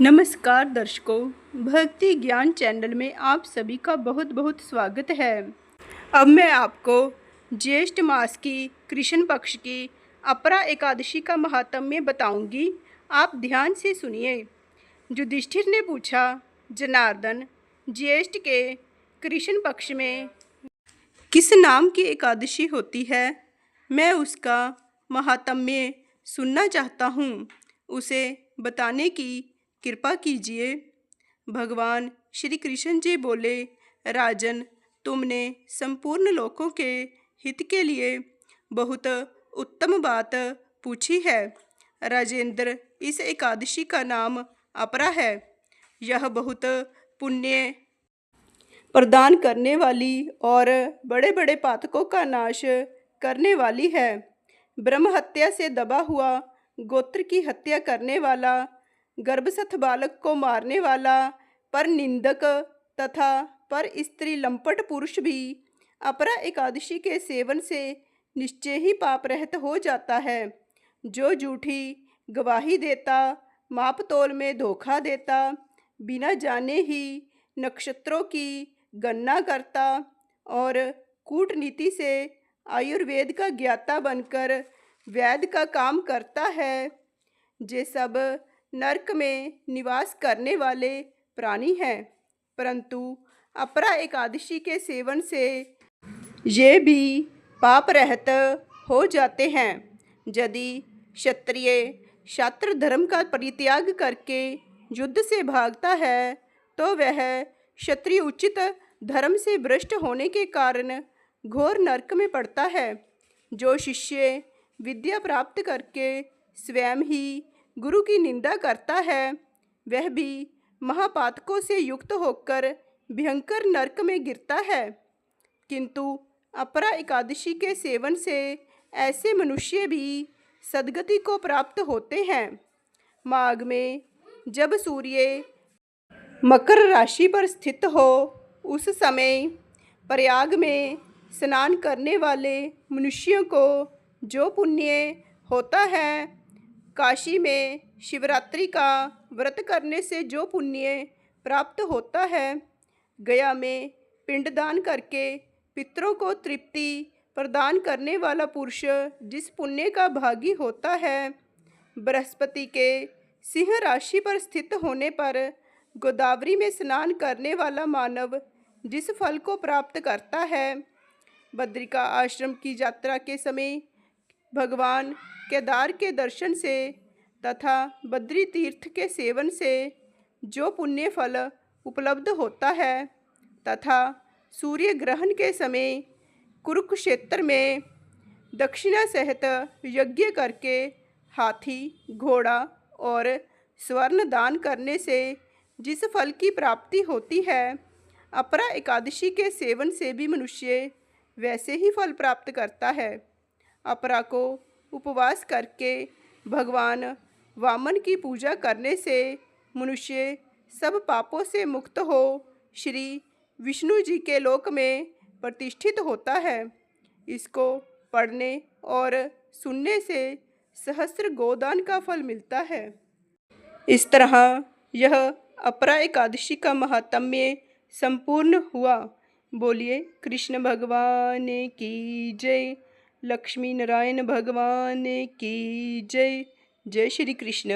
नमस्कार दर्शकों, भक्ति ज्ञान चैनल में आप सभी का बहुत बहुत स्वागत है। अब मैं आपको ज्येष्ठ मास की कृष्ण पक्ष की अपरा एकादशी का महात्म्य बताऊंगी। आप ध्यान से सुनिए। युधिष्ठिर ने पूछा, जनार्दन, ज्येष्ठ के कृष्ण पक्ष में किस नाम की एकादशी होती है? मैं उसका महात्म्य सुनना चाहता हूँ, उसे बताने की कृपा कीजिए। भगवान श्री कृष्ण जी बोले, राजन, तुमने संपूर्ण लोकों के हित के लिए बहुत उत्तम बात पूछी है। राजेंद्र, इस एकादशी का नाम अपरा है। यह बहुत पुण्य प्रदान करने वाली और बड़े बड़े पातकों का नाश करने वाली है। ब्रह्म हत्या से दबा हुआ, गोत्र की हत्या करने वाला, गर्भस्थ बालक को मारने वाला, पर निंदक तथा पर स्त्री लंपट पुरुष भी अपरा एकादशी के सेवन से निश्चय ही पाप रहित हो जाता है। जो झूठी गवाही देता, माप तोल में धोखा देता, बिना जाने ही नक्षत्रों की गणना करता और कूटनीति से आयुर्वेद का ज्ञाता बनकर वैद्य का काम करता है, ये सब नरक में निवास करने वाले प्राणी हैं। परंतु अपरा एकादशी के सेवन से ये भी पाप रहित हो जाते हैं। यदि क्षत्रिय क्षात्र धर्म का परित्याग करके युद्ध से भागता है तो वह क्षत्रिय उचित धर्म से भ्रष्ट होने के कारण घोर नरक में पड़ता है। जो शिष्य विद्या प्राप्त करके स्वयं ही गुरु की निंदा करता है, वह भी महापातकों से युक्त होकर भयंकर नरक में गिरता है। किंतु अपरा एकादशी के सेवन से ऐसे मनुष्य भी सद्गति को प्राप्त होते हैं। माघ में जब सूर्य मकर राशि पर स्थित हो, उस समय प्रयाग में स्नान करने वाले मनुष्यों को जो पुण्य होता है, काशी में शिवरात्रि का व्रत करने से जो पुण्य प्राप्त होता है, गया में पिंडदान करके पितरों को तृप्ति प्रदान करने वाला पुरुष जिस पुण्य का भागी होता है, बृहस्पति के सिंह राशि पर स्थित होने पर गोदावरी में स्नान करने वाला मानव जिस फल को प्राप्त करता है, बद्रिका आश्रम की यात्रा के समय भगवान केदार के दर्शन से तथा बद्री तीर्थ के सेवन से जो पुण्य फल उपलब्ध होता है, तथा सूर्य ग्रहण के समय कुरुक्षेत्र में दक्षिणा सहित यज्ञ करके हाथी, घोड़ा और स्वर्ण दान करने से जिस फल की प्राप्ति होती है, अपरा एकादशी के सेवन से भी मनुष्य वैसे ही फल प्राप्त करता है। अपरा को उपवास करके भगवान वामन की पूजा करने से मनुष्य सब पापों से मुक्त हो श्री विष्णु जी के लोक में प्रतिष्ठित होता है। इसको पढ़ने और सुनने से सहस्त्र गोदान का फल मिलता है। इस तरह यह अपरा एकादशी का महात्म्य संपूर्ण हुआ। बोलिए कृष्ण भगवान की जय, लक्ष्मी नारायण भगवान की जय। जय श्री कृष्ण।